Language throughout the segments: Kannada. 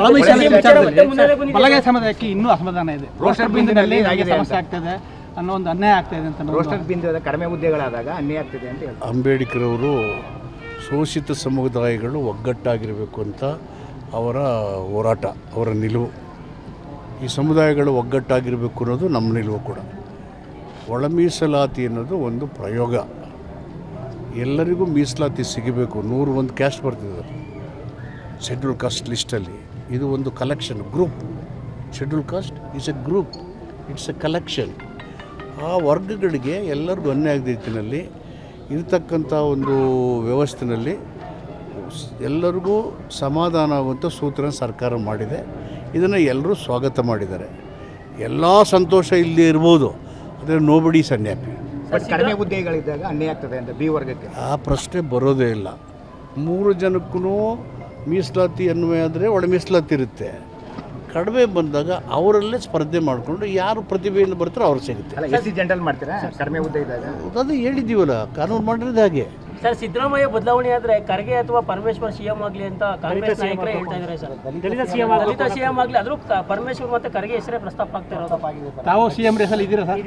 ಬಲಗೈ ಸಮುದಾಯಕ್ಕೆ ಇನ್ನೂ ಅಸಮಾಧಾನ ಇದೆ. ರೋಸ್ಟರ್ ಬಿಂದಿನಲ್ಲಿ ಸಮಸ್ಯೆ ಆಗ್ತದೆ ಅನ್ನೋ ಒಂದು ಅನ್ಯಾಯ ಆಗ್ತಾಯಿದೆ ಅಂತ. ರೋಸ್ಟರ್ ಬಿಂದು ಕಡಿಮೆ ಹುದ್ದೆಗಳಾದಾಗ ಅನ್ಯಾಯ ಆಗ್ತದೆ ಅಂತ ಹೇಳ್ತಾರೆ. ಅಂಬೇಡ್ಕರ್ ಅವರು ಶೋಷಿತ ಸಮುದಾಯಗಳು ಒಗ್ಗಟ್ಟಾಗಿರಬೇಕು ಅಂತ ಅವರ ಹೋರಾಟ, ಅವರ ನಿಲುವು. ಈ ಸಮುದಾಯಗಳು ಒಗ್ಗಟ್ಟಾಗಿರಬೇಕು ಅನ್ನೋದು ನಮ್ಮ ನಿಲುವು ಕೂಡ. ಒಳ ಮೀಸಲಾತಿ ಅನ್ನೋದು ಒಂದು ಪ್ರಯೋಗ. ಎಲ್ಲರಿಗೂ ಮೀಸಲಾತಿ ಸಿಗಬೇಕು. 101 ಕ್ಯಾಸ್ಟ್ ಬರ್ತಿದ್ದಾರೆ ಶೆಡ್ಯೂಲ್ ಕಾಸ್ಟ್ ಲಿಸ್ಟಲ್ಲಿ. ಇದು ಒಂದು collection group. Schedule caste is A group, it's A collection. ಆ ವರ್ಗಗಳಿಗೆ ಎಲ್ಲರಿಗೂ ಅನ್ಯಾಯ ರೀತಿಯಲ್ಲಿ ಇರತಕ್ಕಂಥ ಒಂದು ವ್ಯವಸ್ಥೆಯಲ್ಲಿ ಎಲ್ಲರಿಗೂ ಸಮಾಧಾನ ಆಗುವಂಥ ಸೂತ್ರ ಸರ್ಕಾರ ಮಾಡಿದೆ. ಇದನ್ನು ಎಲ್ಲರೂ ಸ್ವಾಗತ ಮಾಡಿದ್ದಾರೆ. ಎಲ್ಲ ಸಂತೋಷ ಇಲ್ಲಿ ಇರ್ಬೋದು, ಆದರೆ ನೋಬಡಿ ಸನ್ಯಾಪಿ. ಕಡಿಮೆ ಹುದ್ದೆಗಳಿದ್ದಾಗ ಅನ್ಯಾಯ ಆಗ್ತದೆ ಅಂತ ಬಿ ವರ್ಗಕ್ಕೆ ಆ ಪ್ರಶ್ನೆ ಬರೋದೇ ಇಲ್ಲ. 3 ಜನಕ್ಕೂ ಮೀಸಲಾತಿ ಅನ್ವಯ ಆದರೆ ಒಳ ಮೀಸಲಾತಿ ಇರುತ್ತೆ. ಕಡಿಮೆ ಬಂದಾಗ ಅವರಲ್ಲೇ ಸ್ಪರ್ಧೆ ಮಾಡಿಕೊಂಡು ಯಾರು ಪ್ರತಿಭೆಯಿಂದ ಬರ್ತಾರೋ ಅವ್ರು ಸಿಗುತ್ತೆ. ಎಸ್ ಸಿ ಜನರಲ್ ಮಾಡ್ತೀರಾ ಕಡಿಮೆ ಹುದ್ದೆ ಇದ್ದಾಗ? ಅದು ಹೇಳಿದ್ದೀವಲ್ಲ, ಕಾನೂನು ಮಾಡಿರೋದು ಹಾಗೆ. ಸರ್, ಸಿದ್ದರಾಮಯ್ಯ ಬದಲಾವಣೆ ಆದರೆ ಖರ್ಗೆ ಅಥವಾ ಪರಮೇಶ್ವರ್ ಸಿಎಂ ಆಗಲಿ ಅಂತ ಕಾಂಗ್ರೆಸ್ ನಾಯಕರೇ ಹೇಳ್ತಾ ಇದ್ದಾರೆ ಸರ್. ದಲಿತ ಸಿಎಂ ಆಗಲಿ, ಆದರೂ ಪರಮೇಶ್ವರ್ ಮತ್ತು ಖರ್ಗೆ ಹೆಸರೇ ಪ್ರಸ್ತಾಪ ಆಗ್ತಾ ಇರೋದು. ತಾವು ಸಿಎಂ ರೇಸಲ್ಲಿ ಇದ್ದೀರಾ ಸರ್?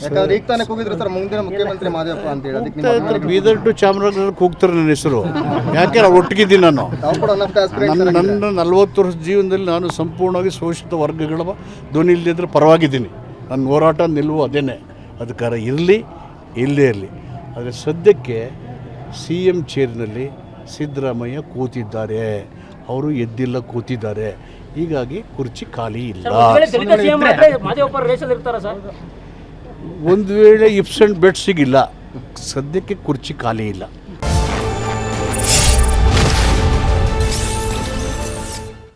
ಯಾಕಂದ್ರೆ ಈಗ ತಾನೇ ಕೂಗಿದ್ರು ಸರ್ ಮುಂದಿನ ಮುಖ್ಯಮಂತ್ರಿ ಮಾದೇವಪ್ಪ ಅಂತ ಹೇಳಿ. ಬೀದರ್ ಟು ಚಾಮರಾಜನಗರಕ್ಕೆ ಹೋಗ್ತಾರೆ ನನ್ನ ಹೆಸರು. ಯಾಕೆ ನಾವು ಒಟ್ಟಿಗಿದ್ದೀನಿ. ನಾನು ನನ್ನ 40 ವರ್ಷ ಜೀವನದಲ್ಲಿ ನಾನು ಸಂಪೂರ್ಣವಾಗಿ ಶೋಷಿತ ವರ್ಗಗಳ ಧ್ವನಿ ಇಲ್ಲದಿದ್ದರೆ ಪರವಾಗಿದ್ದೀನಿ. ನನ್ನ ಹೋರಾಟ ನಿಲುವು ಅದೇನೆ. ಅದಕ್ಕಾರ ಇರಲಿ ಇಲ್ಲದೇ ಇರಲಿ. ಆದರೆ ಸದ್ಯಕ್ಕೆ CM ಚೇರ್ನಲ್ಲಿ ಸಿದ್ದರಾಮಯ್ಯ ಕೂತಿದ್ದಾರೆ, ಅವರು ಎದ್ದಿಲ್ಲ, ಕೂತಿದ್ದಾರೆ. ಹೀಗಾಗಿ ಕುರ್ಚಿ ಖಾಲಿ ಇಲ್ಲ. ಒಂದು ವೇಳೆ ಇಪ್ಸ್ ಆ್ಯಂಡ್ ಬೆಡ್ ಸಿಗಿಲ್ಲ, ಸದ್ಯಕ್ಕೆ ಕುರ್ಚಿ ಖಾಲಿ ಇಲ್ಲ.